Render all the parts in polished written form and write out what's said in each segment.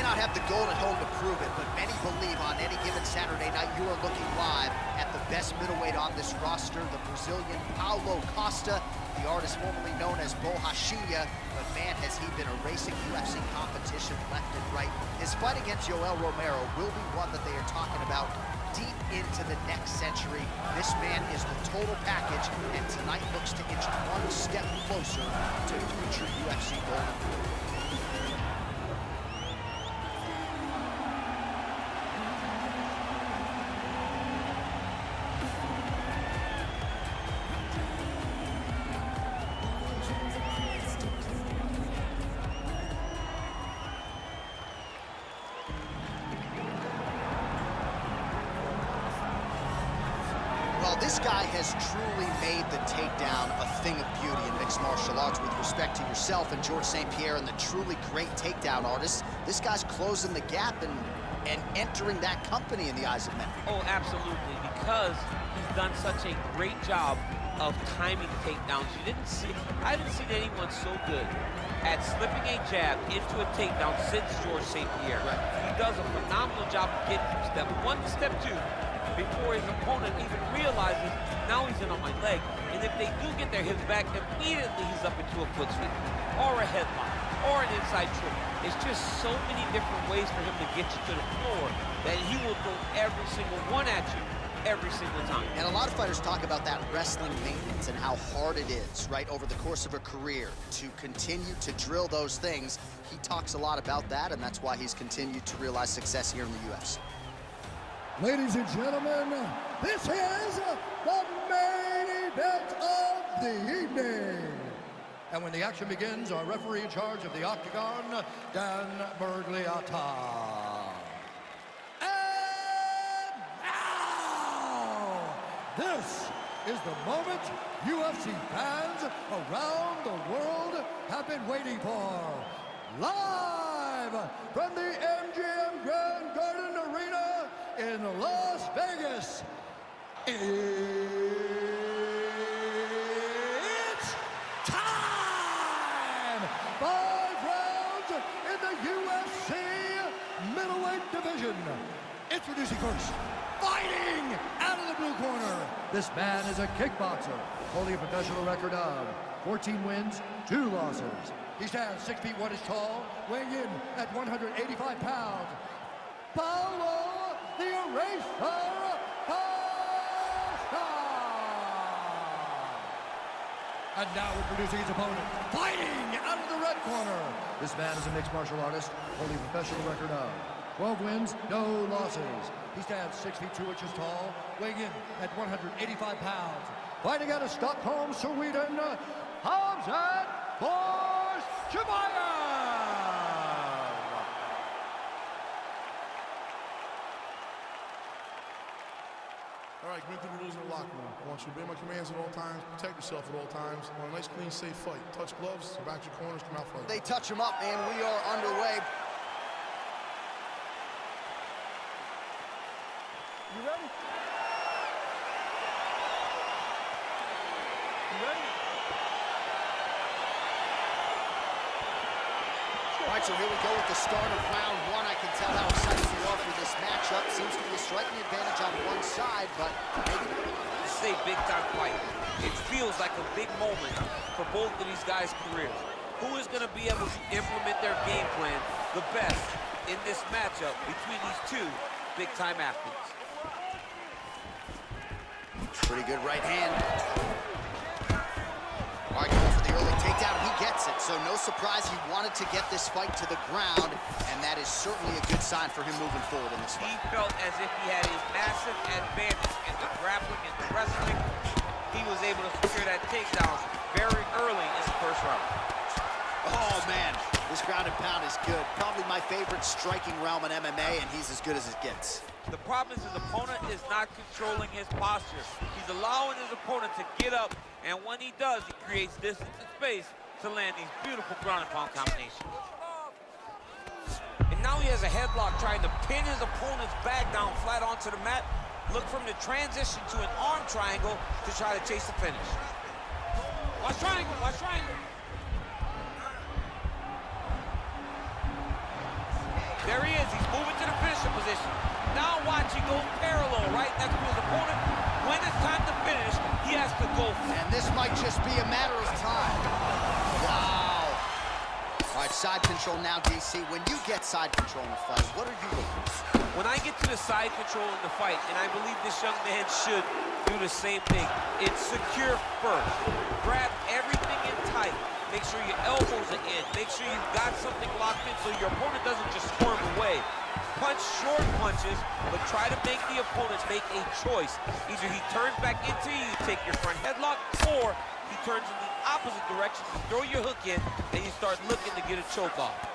not have the gold at home to prove it, but many believe on any given Saturday night you are looking live at the best middleweight on this roster, the Brazilian Paulo Costa, the artist formerly known as Borrachinha, but man, has he been erasing UFC competition left and right. His fight against Yoel Romero will be one that they are talking about deep into the next century. This man is the total package, and tonight looks to inch one step closer to future UFC gold. Well, this guy has truly made the takedown a thing of beauty in mixed martial arts. With respect to yourself and George St. Pierre and the truly great takedown artists, this guy's closing the gap and entering that company in the eyes of men. Oh, absolutely, because he's done such a great job of timing takedowns. I haven't seen anyone so good at slipping a jab into a takedown since George St. Pierre. Right. He does a phenomenal job of getting from step one to step two before his opponent even realizes now he's in on my leg. And if they do get their hips back, immediately he's up into a foot sweep or a headlock or an inside choke. It's just so many different ways for him to get you to the floor that he will throw every single one at you every single time. And a lot of fighters talk about that wrestling maintenance and how hard it is, right, over the course of a career to continue to drill those things. He talks a lot about that, and that's why he's continued to realize success here in the UFC. Ladies and gentlemen, this is the main event of the evening. And when the action begins, our referee in charge of the Octagon, Dan Bergliata. And now, this is the moment UFC fans around the world have been waiting for. Live from the MGM Grand Garden Arena in Las Vegas, it's time! 5 rounds in the UFC middleweight division. Introducing first, fighting out of the blue corner. This man is a kickboxer, holding a professional record of 14 wins, 2 losses. He stands 6 feet 1 inch tall, weighing in at 185 pounds. Paulo, the Eraser Costa! And now introducing his opponent, fighting out of the red corner. This man is a mixed martial artist, holding a professional record of 12 wins, no losses. He stands 6 feet 2 inches tall, weighing in at 185 pounds. Fighting out of Stockholm, Sweden, Khamzat Chimaev! All right, commit to the rules in the locker room. I want you to obey my commands at all times, protect yourself at all times. I want a nice, clean, safe fight. Touch gloves, back your corners, come out fighting. They touch him up, and we are underway. You ready? You ready? All right, so here we go with the start of round one. I can tell how excited you are for this matchup. Seems to be a striking advantage on one side, but maybe... This is a big-time fight. It feels like a big moment for both of these guys' careers. Who is going to be able to implement their game plan the best in this matchup between these two big-time athletes? Pretty good right hand. All right, going for the early takedown. He gets it, so no surprise he wanted to get this fight to the ground, and that is certainly a good sign for him moving forward in this fight. He felt as if he had a massive advantage in the grappling and the wrestling. He was able to secure that takedown very early in the first round. Oh, man, this ground and pound is good. Probably my favorite striking realm in MMA, and he's as good as it gets. The problem is his opponent is not controlling his posture. He's allowing his opponent to get up, and when he does, he creates distance and space to land these beautiful ground and pound combinations. And now he has a headlock trying to pin his opponent's back down flat onto the mat. Look for him to transition to an arm triangle to try to chase the finish. Watch triangle, watch triangle. There he is. He's moving to the finisher position. Now watch, he goes parallel, right next to his opponent. When it's time to finish, he has to go for it. And this might just be a matter of time. Wow. All right, side control now, DC. When you get side control in a fight, what are you looking for? When I get to the side control in the fight, and I believe this young man should do the same thing, it's secure first. Grab everything in tight. Make sure your elbows are in. Make sure you've got something locked in so your opponent doesn't just squirm away. Punch short punches, but try to make the opponent make a choice. Either he turns back into you, you take your front headlock, or he turns in the opposite direction, you throw your hook in, and you start looking to get a choke off.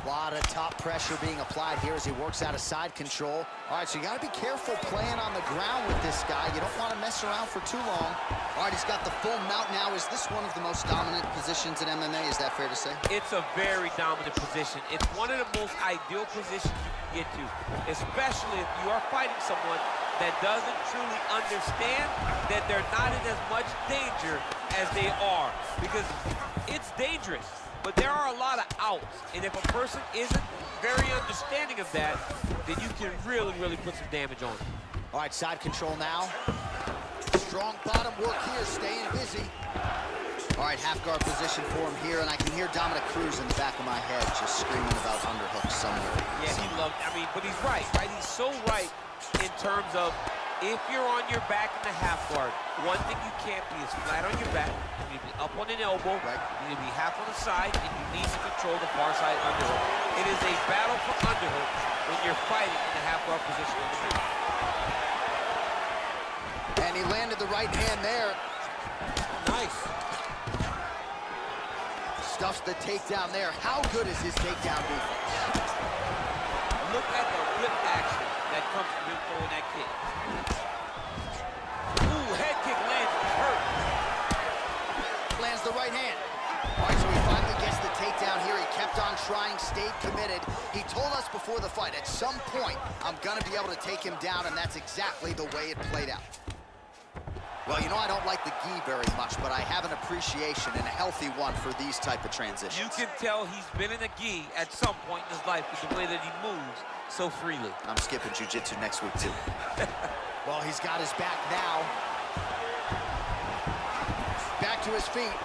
A lot of top pressure being applied here as he works out of side control. All right, so you got to be careful playing on the ground with this guy. You don't want to mess around for too long. All right, he's got the full mount now. Is this one of the most dominant positions in MMA? Is that fair to say? It's a very dominant position. It's one of the most ideal positions you can get to, especially if you are fighting someone that doesn't truly understand that they're not in as much danger as they are, because it's dangerous. But there are a lot of outs, and if a person isn't very understanding of that, then you can really, really put some damage on them. All right, side control now. Strong bottom work here, staying busy. All right, half guard position for him here, and I can hear Dominic Cruz in the back of my head just screaming about underhooks somewhere. Yeah, he loved, but he's right? He's so right in terms of if you're on your back in the half guard, one thing you can't be is flat on your back. You need to be up on an elbow. Right. You need to be half on the side, and you need to control the far side underhook. It is a battle for underhooks when you're fighting in the half guard position on the field. And he landed the right hand there. Nice. Stuffs the takedown there. How good is his takedown defense? Look at the whip action that comes from him throwing that kick. Ooh, head kick lands, hurt. Lands the right hand. All right, so he finally gets the takedown here. He kept on trying, stayed committed. He told us before the fight, at some point, I'm gonna be able to take him down, and that's exactly the way it played out. Well, you know, I don't like the gi very much, but I have an appreciation, and a healthy one, for these type of transitions. You can tell he's been in a gi at some point in his life with the way that he moves so freely. I'm skipping jiu-jitsu next week, too. Well, he's got his back now. Back to his feet.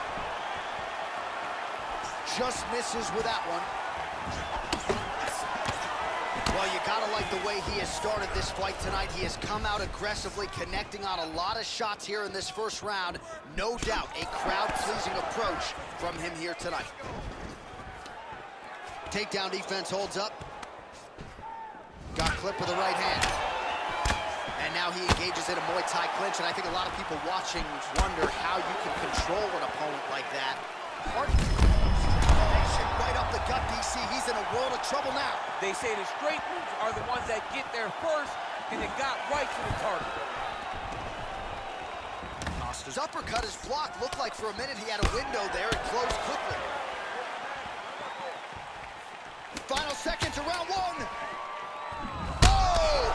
Just misses with that one. Well, you gotta like the way he has started this fight tonight. He has come out aggressively, connecting on a lot of shots here in this first round. No doubt a crowd-pleasing approach from him here tonight. Takedown defense holds up. Got clipped with the right hand. And now he engages in a Muay Thai clinch, and I think a lot of people watching wonder how you can control an opponent like that. Right up the gut, DC. He's in a world of trouble now. They say the straight moves are the ones that get there first, and it got right to the target. Costa's uppercut is blocked. Looked like for a minute he had a window there. It closed quickly. Final seconds of round one. Oh!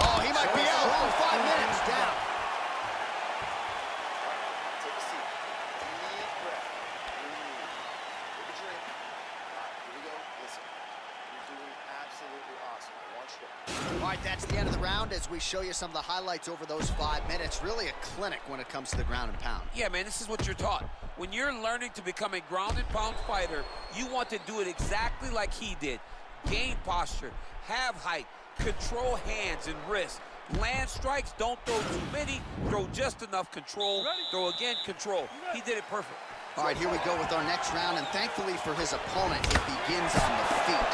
Oh, he might be out for 5 minutes down. All right, that's the end of the round as we show you some of the highlights over those 5 minutes. Really a clinic when it comes to the ground and pound. Yeah, man, this is what you're taught. When you're learning to become a ground and pound fighter, you want to do it exactly like he did. Gain posture, have height, control hands and wrists. Land strikes, don't throw too many, throw just enough, control, throw again, control. He did it perfect. All right, here we go with our next round, and thankfully for his opponent, it begins on the feet.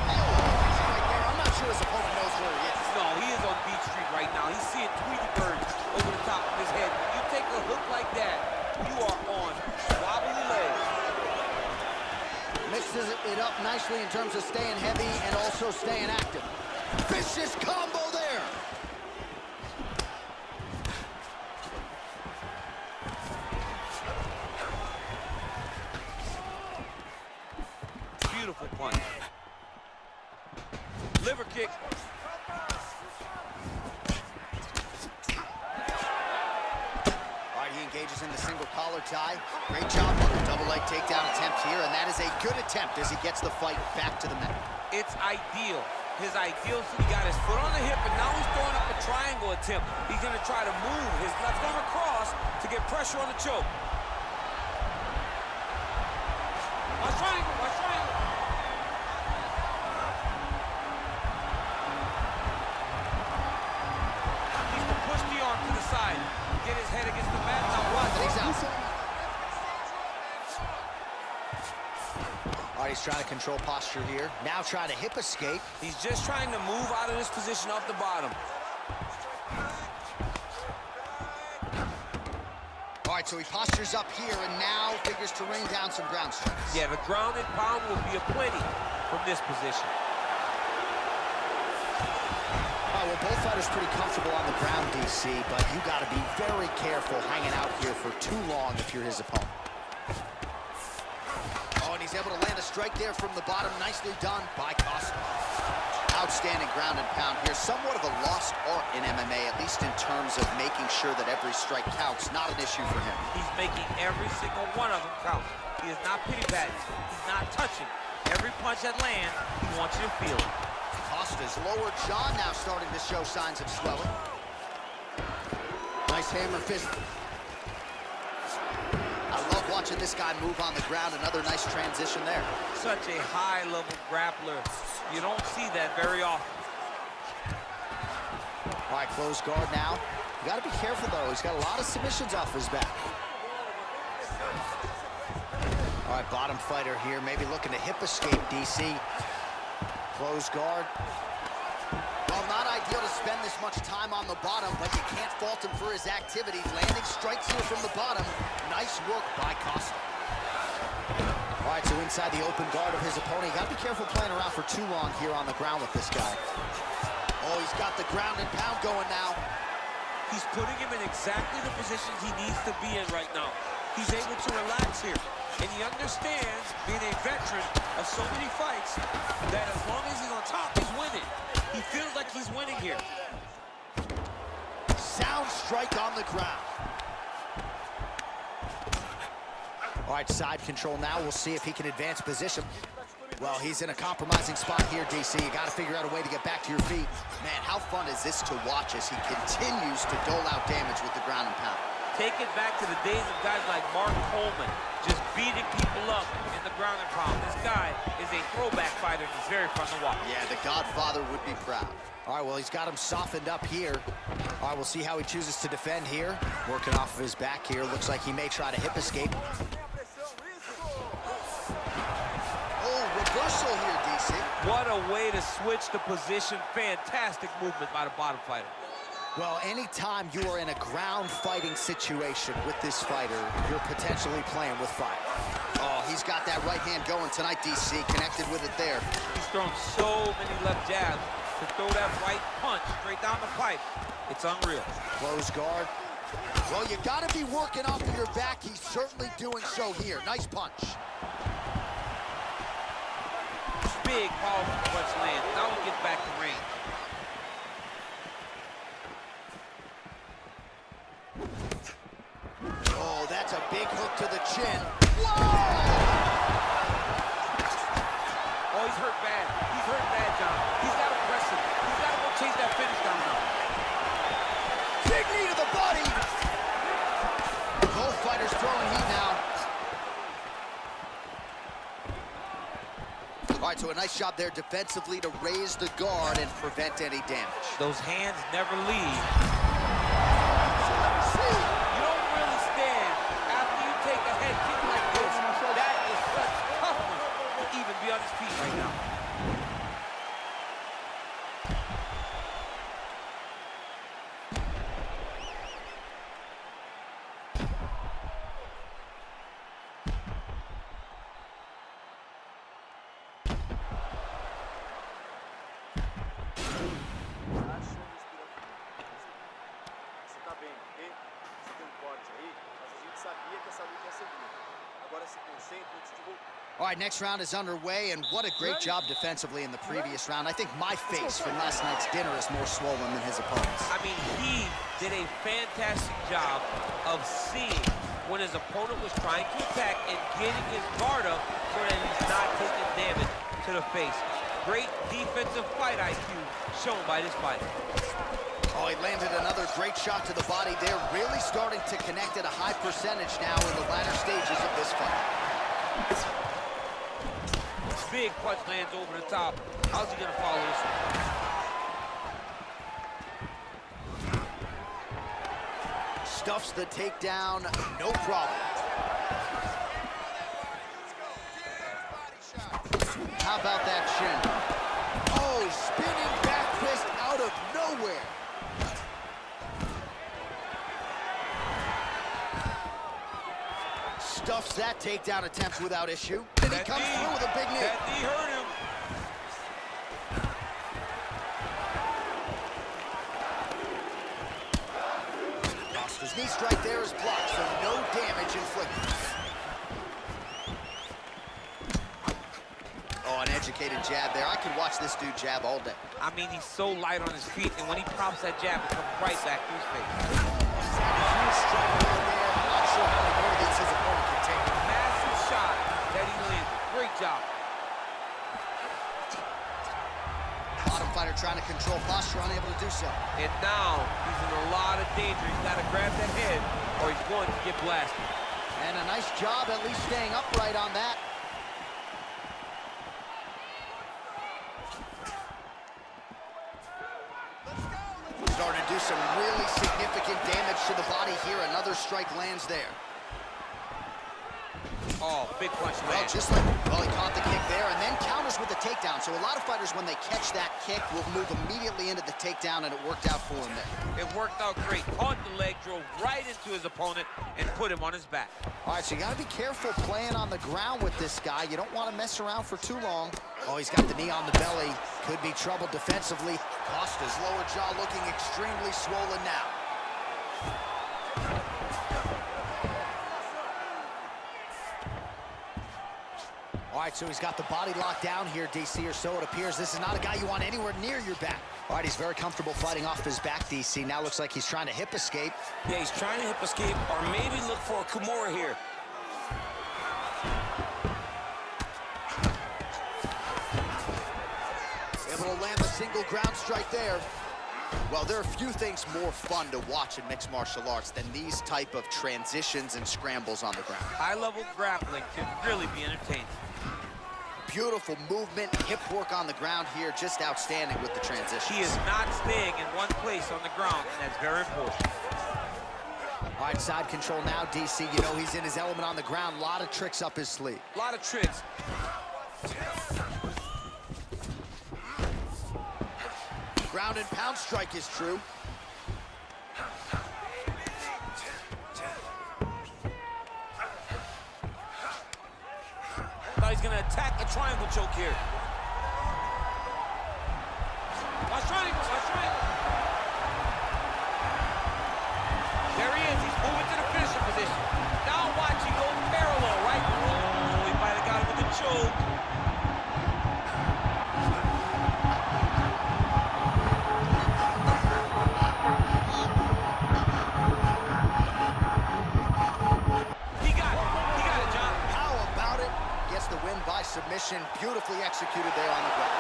I'm not sure his opponent knows where he is. No, he is on Beach Street right now. He's seeing Tweety Bird over the top of his head. You take a hook like that, you are on wobbly legs. Mixes it up nicely in terms of staying heavy and also staying active. Vicious combo there. Beautiful punch. Liver kick. engages in the single collar tie. Great job with a double leg takedown attempt here, and that is a good attempt as he gets the fight back to the mat. It's ideal. His ideal, so he got his foot on the hip, and now he's throwing up a triangle attempt. He's gonna try to move his left arm across to get pressure on the choke. Watch triangle, watch triangle. Needs to push the arm to the side. Get his head against the mat. Now watch. And he's out. All right, he's trying to control posture here. Now trying to hip escape. He's just trying to move out of this position off the bottom. All right, so he postures up here and now figures to rain down some ground strikes. Yeah, the ground and pound will be aplenty from this position. All right, well, both fighters pretty comfortable on the ground, DC, but you got to be very careful hanging out here for too long if you're his opponent. Oh, and he's able to land a strike there from the bottom. Nicely done by Costa. Outstanding ground and pound here. Somewhat of a lost art in MMA, at least in terms of making sure that every strike counts. Not an issue for him. He's making every single one of them count. He is not pity-patting. He's not touching. Every punch that lands, he wants you to feel it. Costa's lower jaw now starting to show signs of swelling. Nice hammer fist. I love watching this guy move on the ground. Another nice transition there. Such a high-level grappler. You don't see that very often. All right, closed guard now. You got to be careful, though. He's got a lot of submissions off his back. All right, bottom fighter here. Maybe looking to hip escape, DC. Closed guard. Well, not ideal to spend this much time on the bottom, but you can't fault him for his activities. Landing strikes here from the bottom. Nice work by Costa. All right, so inside the open guard of his opponent. You got to be careful playing around for too long here on the ground with this guy. Oh, he's got the ground and pound going now. He's putting him in exactly the positions he needs to be in right now. He's able to relax here. And he understands, being a veteran of so many fights, that as long as he's on top, he's winning. He feels like he's winning here. Sound strike on the ground. All right, side control now. We'll see if he can advance position. Well, he's in a compromising spot here, DC. You got to figure out a way to get back to your feet. Man, how fun is this to watch as he continues to dole out damage with the ground and pound? Take it back to the days of guys like Mark Coleman, just beating people up in the ground and pound. This guy is a throwback fighter. He's very fun to watch. Yeah, the Godfather would be proud. All right, well, he's got him softened up here. All right, we'll see how he chooses to defend here. Working off of his back here. Looks like he may try to hip escape. Reversal here, DC. What a way to switch the position. Fantastic movement by the bottom fighter. Well, anytime you are in a ground fighting situation with this fighter, you're potentially playing with fire. Oh, he's got that right hand going tonight, DC. Connected with it there. He's thrown so many left jabs to throw that right punch straight down the pipe. It's unreal. Close guard. Well, you got to be working off of your back. He's certainly doing so here. Nice punch. Big, powerful punch lands. Now he gets back to range. Oh, that's a big hook to the chin. Whoa! Oh, he's hurt bad. He's hurt bad, John. He's got to press him. He's got to go chase that finish down now. Big knee to the body. Both fighters throwing heat now. All right, so a nice job there defensively to raise the guard and prevent any damage. Those hands never leave. So let me see. You don't really stand after you take a head kick like this. That is such toughness to even be on his feet right now. All right, next round is underway, and what a great job defensively in the previous round. I think my face from last night's dinner is more swollen than his opponent's. I mean, he did a fantastic job of seeing when his opponent was trying to attack and getting his guard up so that he's not taking damage to the face. Great defensive fight IQ shown by this fighter. Oh, he landed another great shot to the body there, really starting to connect at a high percentage now in the latter stages of this fight. Big punch lands over the top. How's he gonna follow this one? Stuffs the takedown, no problem. How about that shin? Oh, spinning back fist out of nowhere. Stuffs that takedown attempt without issue. And he comes through with a big knee. That knee hurt him. Costa's knee strike there is blocked, so no damage inflicted. Oh, an educated jab there. I could watch this dude jab all day. I mean, he's so light on his feet, and when he pops that jab, it comes right back to his face. Huge strike right there. I'm not sure how many more of these his opponent can take. Massive shot that he landed. Great job. Bottom fighter trying to control posture, unable to do so. And now he's in a lot of danger. He's got to grab that head, or he's going to get blasted. And a nice job at least staying upright on that. Starting to do some really significant damage to the body here. Another strike lands there. Oh, big punch Well, land. just like, well, he caught the kick there and then counters with the takedown. So a lot of fighters, when they catch that kick, will move immediately into the takedown, and it worked out for him there. It worked out great. Caught the leg, drove right into his opponent, and put him on his back. All right, so you got to be careful playing on the ground with this guy. You don't want to mess around for too long. Oh, he's got the knee on the belly. Could be trouble defensively. Costa's lower jaw looking extremely swollen now. All right, so he's got the body locked down here, DC, or so it appears. This is not a guy you want anywhere near your back. All right, he's very comfortable fighting off his back, DC. Now looks like he's trying to hip escape. Yeah, he's trying to hip escape or maybe look for a Kimura here. Able to land the single ground strike there. Well, there are few things more fun to watch in mixed martial arts than these type of transitions and scrambles on the ground. High-level grappling can really be entertaining. Beautiful movement, hip work on the ground here, just outstanding with the transition. He is not staying in one place on the ground, and that's very important. All right, side control now, DC. You know he's in his element on the ground. A lot of tricks up his sleeve. A lot of tricks. Ground and pound strike is true. Thought he's gonna attack a triangle choke here. Watch triangle, watch triangle. There he is, he's moving to the finisher position. Now watch, he goes parallel, right? Oh, he might have got him with the choke. He got it, John. How about it? Gets the win by submission. Beautifully executed there on the ground.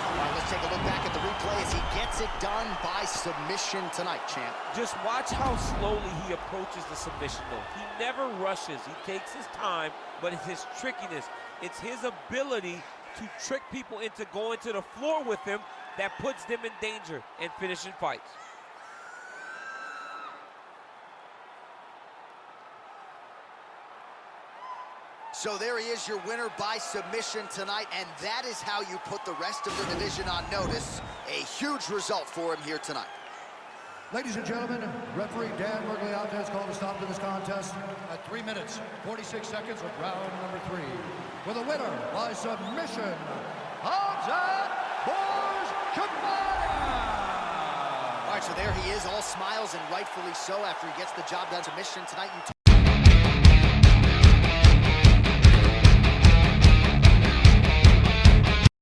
All right, let's take a look back at the replay as he gets it done by submission tonight, champ. Just watch how slowly he approaches the submission, though. He never rushes. He takes his time, but it's his trickiness. It's his ability to trick people into going to the floor with him that puts them in danger and finishing fights. So there he is, your winner by submission tonight, and that is how you put the rest of the division on notice. A huge result for him here tonight. Ladies and gentlemen, referee Dan Mergliata has called a stop to this contest at 3 minutes, 46 seconds of round number 3. With a winner by submission, Khamzat Chimaev. All right, so there he is, all smiles and rightfully so after he gets the job done. Submission tonight.